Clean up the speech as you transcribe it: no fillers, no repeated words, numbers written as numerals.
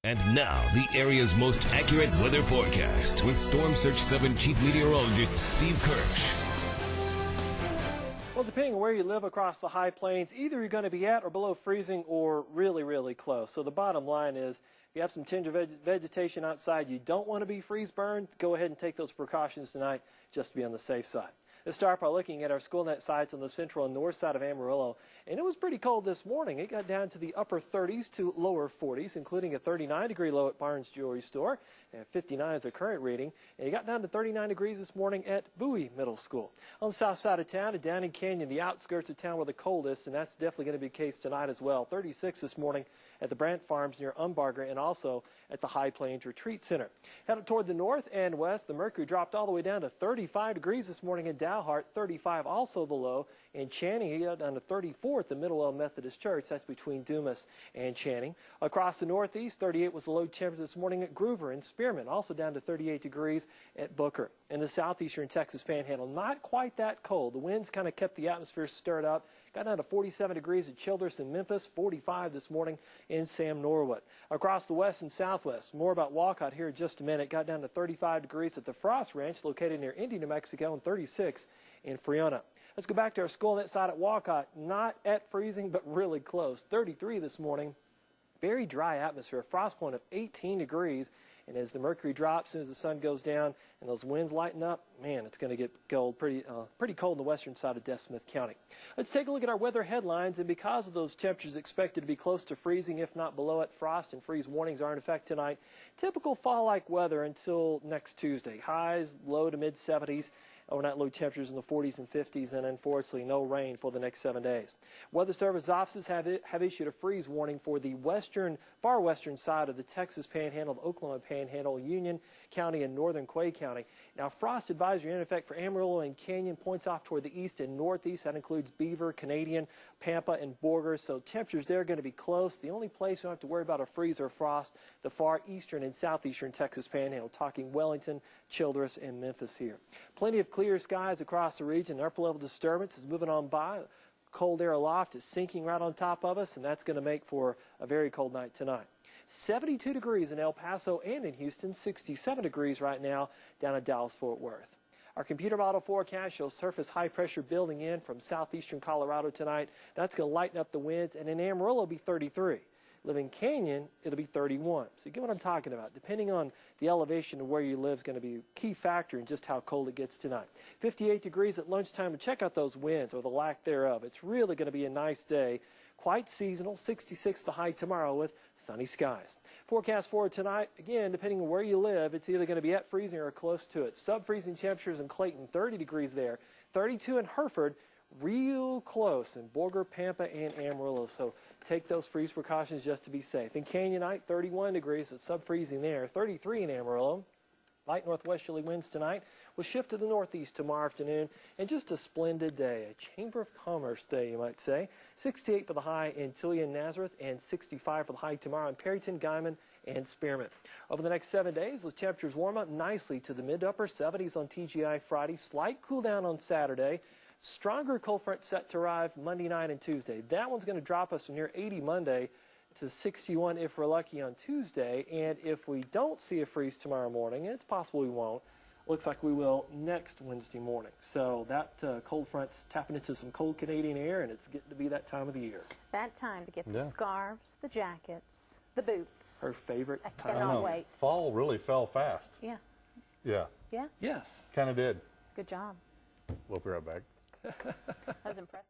And now, the area's most accurate weather forecast with Storm Surge 7 Chief Meteorologist Steve Kersh. Well, depending on where you live across the high plains, either you're going to be at or below freezing or really, really close. So the bottom line is, if you have some tinge of vegetation outside, you don't want to be freeze burned, go ahead and take those precautions tonight just to be on the safe side. Let's start by looking at our SchoolNet sites on the central and north side of Amarillo. And it was pretty cold this morning. It got down to the upper 30s to lower 40s, including a 39-degree low at Barnes Jewelry Store. And 59 is the current reading. And it got down to 39 degrees this morning at Bowie Middle School. On the south side of town, at Downing Canyon, the outskirts of town were the coldest, and that's definitely going to be the case tonight as well. 36 this morning at the Brant Farms near Umbarger and also at the High Plains Retreat Center. Headed toward the north and west, the mercury dropped all the way down to 35 degrees this morning in Dalhart, 35 also the low. In Channing, it got down to 34 at the Middlewell Methodist Church. That's between Dumas and Channing. Across the northeast, 38 was the low temperature this morning at Groover and Spearman, also down to 38 degrees at Booker. In the southeastern Texas Panhandle, not quite that cold. The winds kind of kept the atmosphere stirred up. Got down to 47 degrees at Childress and Memphis, 45 this morning in Sam Norwood. Across the west and southwest, more about Walcott here in just a minute. Got down to 35 degrees at the Frost Ranch, located near Indy, New Mexico, and 36 in Friona. Let's go back to our SchoolNet side at Walcott. Not at freezing, but really close. 33 this morning. Very dry atmosphere. Frost point of 18 degrees. And as the mercury drops, as soon as the sun goes down and those winds lighten up, man, it's going to get cold, pretty cold on the western side of Death Smith County. Let's take a look at our weather headlines. And because of those temperatures expected to be close to freezing, if not below it, frost and freeze warnings are in effect tonight. Typical fall-like weather until next Tuesday. Highs low to mid-70s. Overnight low temperatures in the 40s and 50s, and unfortunately no rain for the next 7 days. Weather Service offices have issued a freeze warning for the far western side of the Texas Panhandle, the Oklahoma Panhandle, Union County, and northern Quay County. Now, frost advisory in effect for Amarillo and Canyon points off toward the east and northeast. That includes Beaver, Canadian, Pampa, and Borger. So temperatures there are going to be close. The only place we don't have to worry about a freeze or frost, the far eastern and southeastern Texas Panhandle, talking Wellington, Childress, and Memphis here. Plenty of clear skies across the region. Upper level disturbance is moving on by. Cold air aloft is sinking right on top of us, and that's going to make for a very cold night tonight. 72 degrees in El Paso and in Houston, 67 degrees right now down at Dallas-Fort Worth. Our computer model forecast shows surface high pressure building in from southeastern Colorado tonight. That's going to lighten up the winds, and in Amarillo, it'll be 33. Living Canyon, it'll be 31. So you get what I'm talking about. Depending on the elevation of where you live is going to be a key factor in just how cold it gets tonight. 58 degrees at lunchtime, and check out those winds or the lack thereof. It's really going to be a nice day. Quite seasonal, 66 the high tomorrow with sunny skies. Forecast for tonight, again, depending on where you live, it's either going to be at freezing or close to it. Sub-freezing temperatures in Clayton, 30 degrees there. 32 in Hereford, real close in Borger, Pampa, and Amarillo. So take those freeze precautions just to be safe. In Canyonite, 31 degrees, it's sub-freezing there. 33 in Amarillo. Light northwesterly winds tonight will shift to the northeast tomorrow afternoon, and just a splendid day, a Chamber of Commerce day, you might say. 68 for the high in Tulia and Nazareth, and 65 for the high tomorrow in Perryton, Guyman, and Spearmint. Over the next 7 days, those temperatures warm up nicely to the mid-upper 70s on TGI Friday. Slight cool down on Saturday. Stronger cold front set to arrive Monday night and Tuesday. That one's going to drop us from near 80 Monday to 61 if we're lucky on Tuesday. And if we don't see a freeze tomorrow morning, and it's possible we won't, looks like we will next Wednesday morning. So that cold front's tapping into some cold Canadian air, and it's getting to be that time of the year. That time to get the scarves, the jackets, the boots. Her favorite time. I cannot wait. Fall really fell fast. Yeah. Yeah. Yeah? Yes. Kind of did. Good job. We'll be right back. That was impressive.